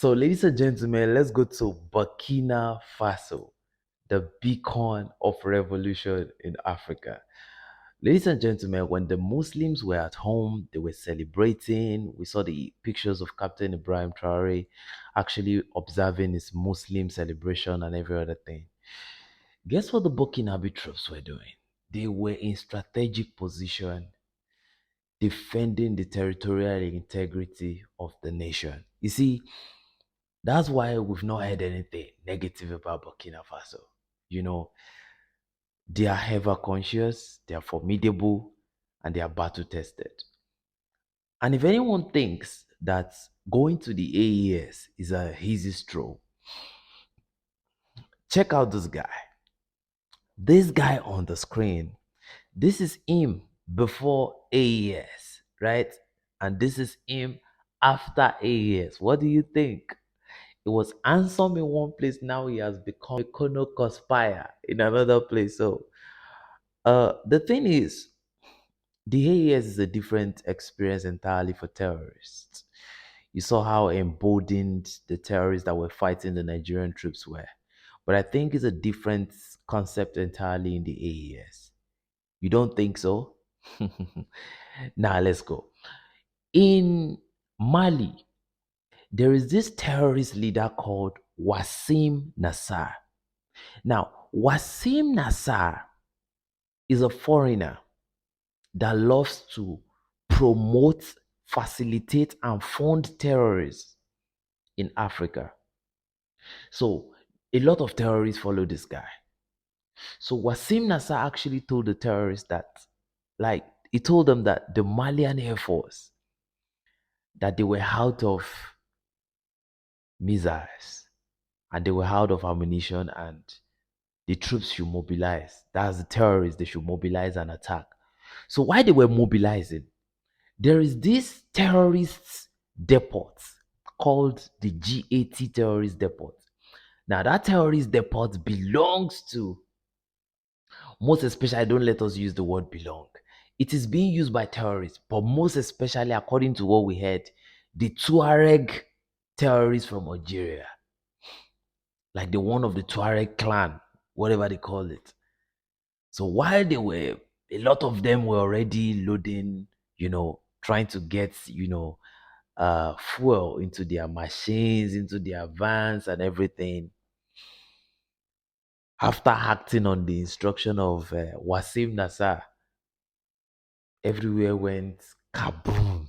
So, ladies and gentlemen, let's go to Burkina Faso, the beacon of revolution in Africa. Ladies and gentlemen, when the Muslims were at home, they were celebrating. We saw the pictures of Captain Ibrahim Traore actually observing his Muslim celebration and every other thing. Guess what the Burkinabe troops were doing? They were in strategic position defending the territorial integrity of the nation. You see, that's why we've not heard anything negative about Burkina Faso. You know, they are ever conscious, they are formidable, and they are battle tested. And if anyone thinks that going to the AES is a easy stroll, check out this guy. This guy on the screen, this is him before AES, right? And this is him after AES. What do you think? He was handsome in one place, now he has become a Kono conspire in another place. So the thing is, the AES is a different experience entirely for terrorists. You saw how emboldened the terrorists that were fighting the Nigerian troops were. But I think it's a different concept entirely in the AES. You don't think so? Now let's go. In Mali, there is this terrorist leader called Wassim Nassar. Now, Wassim Nassar is a foreigner that loves to promote, facilitate, and fund terrorists in Africa. So, a lot of terrorists follow this guy. So, Wassim Nassar actually told the terrorists that, like, he told them that the Malian Air Force, that they were out of missiles and they were out of ammunition and the troops should mobilize. That's the terrorists, they should mobilize and attack. So while they were mobilizing, there is this terrorist depot called the GAT terrorist depot. Now that terrorist depot belongs to, most especially, don't let us use the word belong. It is being used by terrorists, but most especially, according to what we heard, the Tuareg terrorists from Algeria, like the one of the Tuareg clan, whatever they call it. So while they were, a lot of them were already loading, trying to get, fuel into their machines, into their vans and everything. After acting on the instruction of Wasim Nassar, everywhere went kaboom.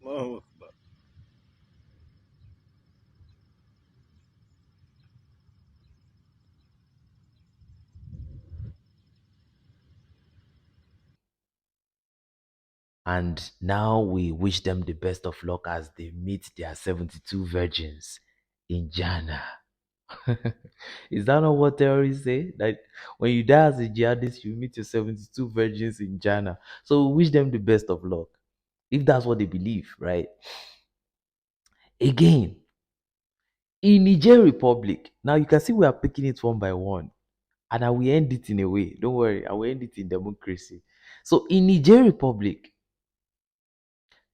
Oh, And now we wish them the best of luck as they meet their 72 virgins in Jannah. Is that not what terrorists say? That when you die as a jihadist, you meet your 72 virgins in Jannah. So we wish them the best of luck. If that's what they believe, right? Again, in Niger Republic, now you can see we are picking it one by one. And I will end it in a way. Don't worry, I will end it in democracy. So in Niger Republic,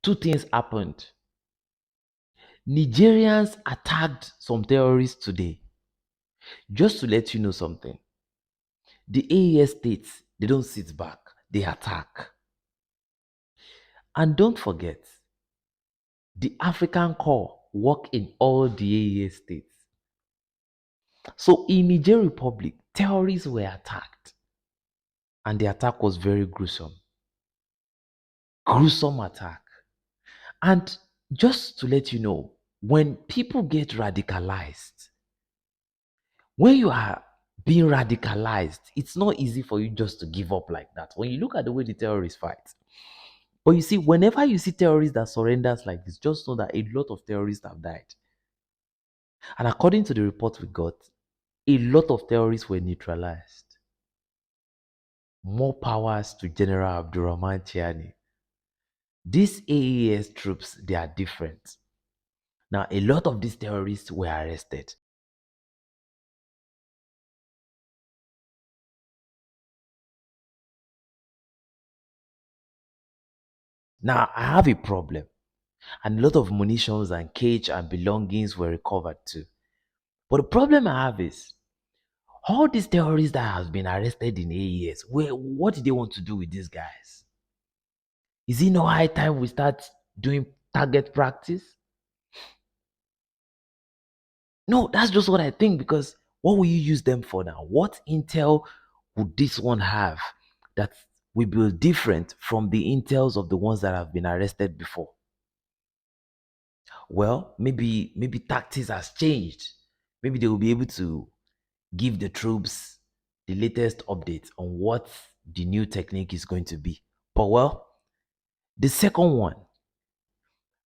two things happened. Nigerians attacked some terrorists today. Just to let you know something, the AES states, they don't sit back, they attack. And don't forget, the African core work in all the AES states. So in Niger Republic, terrorists were attacked. And the attack was very gruesome. Gruesome attack. And just to let you know, when people get radicalized, when you are being radicalized. It's not easy for you just to give up like that when you look at the way the terrorists fight. But you see, whenever you see terrorists that surrenders like this, just know that a lot of terrorists have died. And according to the report we got, a lot of terrorists were neutralized. More powers to General Abdurrahman Chiani. These AES troops, they are different. Now, a lot of these terrorists were arrested. Now, I have a problem. And a lot of munitions and cage and belongings were recovered too. But the problem I have is, all these terrorists that have been arrested in AES, what do they want to do with these guys? Is it no high time we start doing target practice? No, that's just what I think, because what will you use them for now? What intel would this one have that will be different from the intels of the ones that have been arrested before? Well, maybe tactics has changed. Maybe they will be able to give the troops the latest updates on what the new technique is going to be. But well, the second one,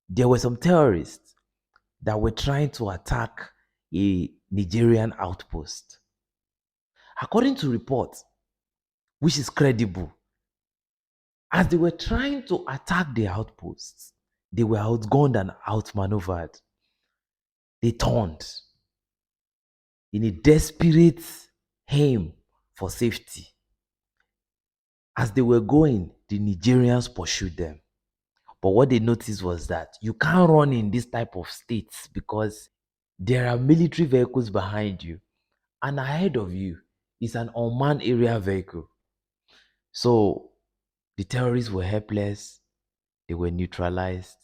there were some terrorists that were trying to attack a Nigerian outpost. According to reports, which is credible, as they were trying to attack the outposts, they were outgunned and outmaneuvered. They turned in a desperate aim for safety. As they were going, the Nigerians pursued them. But what they noticed was that you can't run in this type of states because there are military vehicles behind you, and ahead of you is an unmanned area vehicle. So the terrorists were helpless, they were neutralized,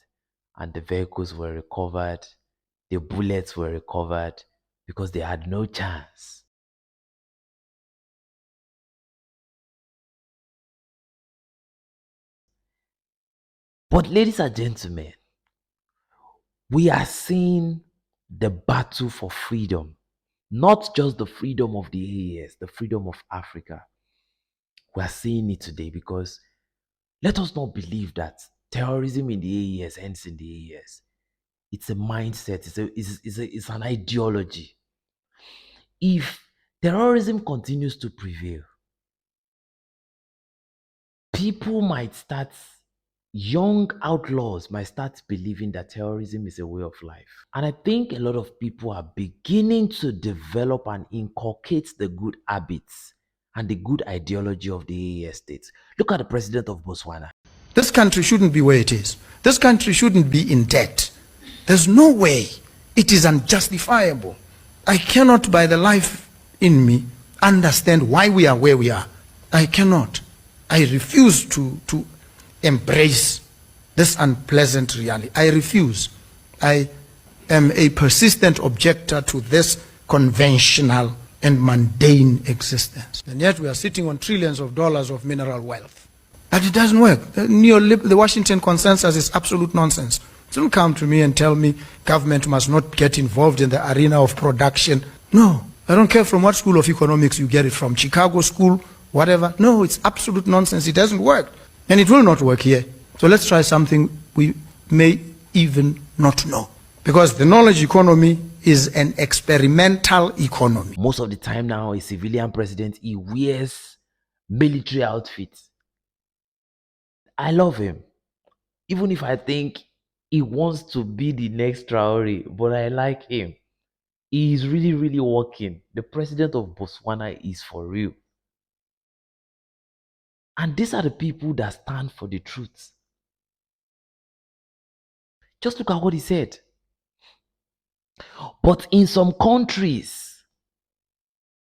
and the vehicles were recovered, the bullets were recovered because they had no chance. But ladies and gentlemen, we are seeing the battle for freedom, not just the freedom of the AES, the freedom of Africa. We are seeing it today because let us not believe that terrorism in the AES ends in the AES. It's a mindset, it's an ideology. If terrorism continues to prevail, people might start, young outlaws might start believing that terrorism is a way of life. And I think a lot of people are beginning to develop and inculcate the good habits and the good ideology of the AES states. Look at the president of Botswana. This country shouldn't be where it is. This country shouldn't be in debt. There's no way. It is unjustifiable. I cannot, by the life in me, understand why we are where we are. I cannot. I refuse to embrace this unpleasant reality. I refuse. I am a persistent objector to this conventional and mundane existence. And yet we are sitting on trillions of dollars of mineral wealth. But it doesn't work. The Washington consensus is absolute nonsense. Don't come to me and tell me government must not get involved in the arena of production. No, I don't care from what school of economics you get it from, Chicago school, whatever. No, it's absolute nonsense. It doesn't work. And it will not work here. So let's try something we may even not know. Because the knowledge economy is an experimental economy. Most of the time now, a civilian president, he wears military outfits. I love him. Even if I think he wants to be the next Traore, but I like him. He is really, really working. The president of Botswana is for real. And these are the people that stand for the truth. Just look at what he said. But in some countries,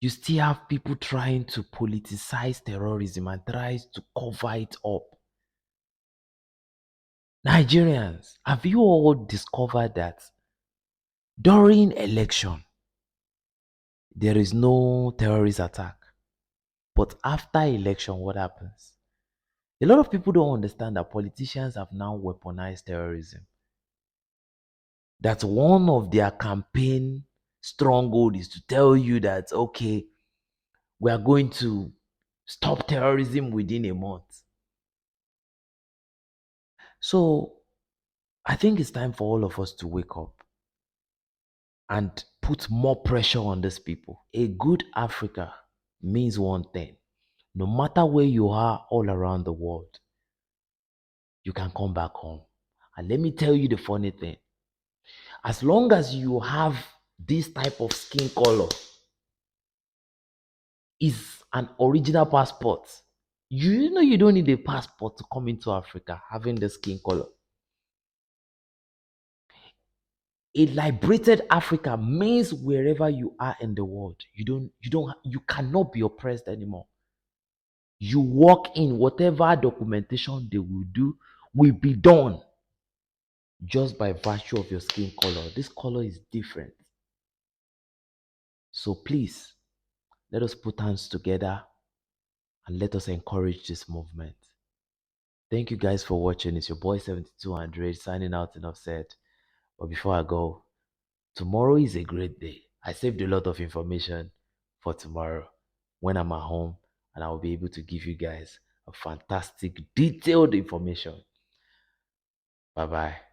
you still have people trying to politicize terrorism and tries to cover it up. Nigerians, have you all discovered that during election, there is no terrorist attack? But after election, what happens? A lot of people don't understand that politicians have now weaponized terrorism. That one of their campaign stronghold is to tell you that, okay, we are going to stop terrorism within a month. So I think it's time for all of us to wake up and put more pressure on these people. A good Africa means one thing. No matter where you are all around the world, you can come back home. And let me tell you the funny thing. As long as you have this type of skin color, is an original passport. You know you don't need a passport to come into Africa having the skin color. A liberated Africa means wherever you are in the world, you cannot be oppressed anymore. You walk in, whatever documentation they will do will be done just by virtue of your skin color. This color is different. So please, let us put hands together and let us encourage this movement. Thank you guys for watching. It's your boy 7200 signing out. Enough said. But before I go, tomorrow is a great day. I saved a lot of information for tomorrow when I'm at home, and I'll be able to give you guys a fantastic, detailed information. Bye bye.